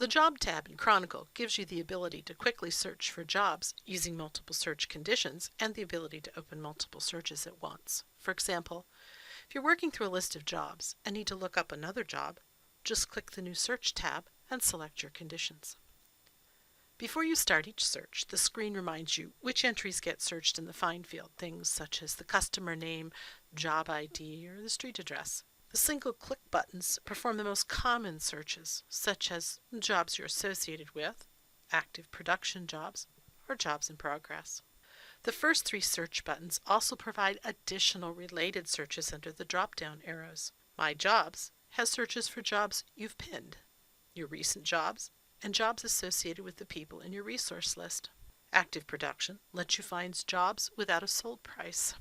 The Job tab in Chronicle gives you the ability to quickly search for jobs using multiple search conditions and the ability to open multiple searches at once. For example, if you're working through a list of jobs and need to look up another job, just click the New Search tab and select your conditions. Before you start each search, the screen reminds you which entries get searched in the Find field, things such as the customer name, job ID, or the street address. The single-click buttons perform the most common searches, such as jobs you're associated with, active production jobs, or jobs in progress. The first three search buttons also provide additional related searches under the drop-down arrows. My Jobs has searches for jobs you've pinned, your recent jobs, and jobs associated with the people in your resource list. Active Production lets you find jobs without a sold price.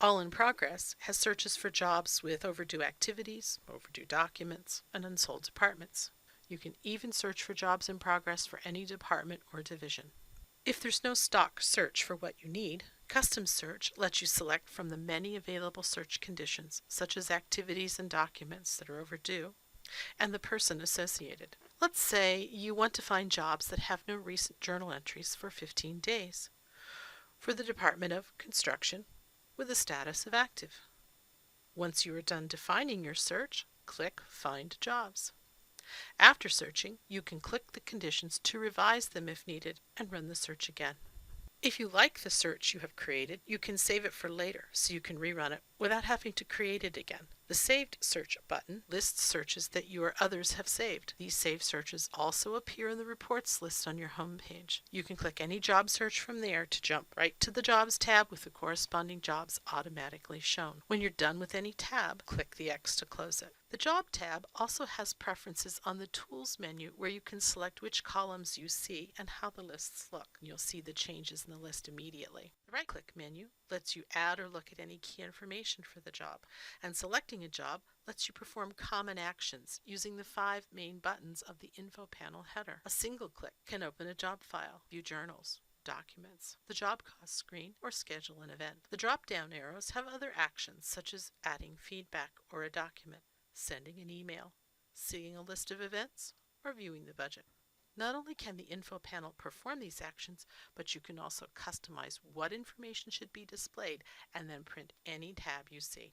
All in Progress has searches for jobs with overdue activities, overdue documents, and unsold departments. You can even search for jobs in progress for any department or division. If there's no stock search for what you need, Custom Search lets you select from the many available search conditions, such as activities and documents that are overdue, and the person associated. Let's say you want to find jobs that have no recent journal entries for 15 days. For the Department of Construction, with a status of active. Once you are done defining your search, click Find Jobs. After searching, you can click the conditions to revise them if needed and run the search again. If you like the search you have created, you can save it for later so you can rerun it without having to create it again. The Saved Search button lists searches that you or others have saved. These saved searches also appear in the Reports list on your home page. You can click any job search from there to jump right to the Jobs tab with the corresponding jobs automatically shown. When you're done with any tab, click the X to close it. The Job tab also has preferences on the Tools menu where you can select which columns you see and how the lists look. You'll see the changes in the list immediately. The right-click menu lets you add or look at any key information for the job, and selecting a job lets you perform common actions using the 5 main buttons of the Info panel header. A single click can open a job file, view journals, documents, the job cost screen, or schedule an event. The drop-down arrows have other actions such as adding feedback or a document, sending an email, seeing a list of events, or viewing the budget. Not only can the Info panel perform these actions, but you can also customize what information should be displayed and then print any tab you see.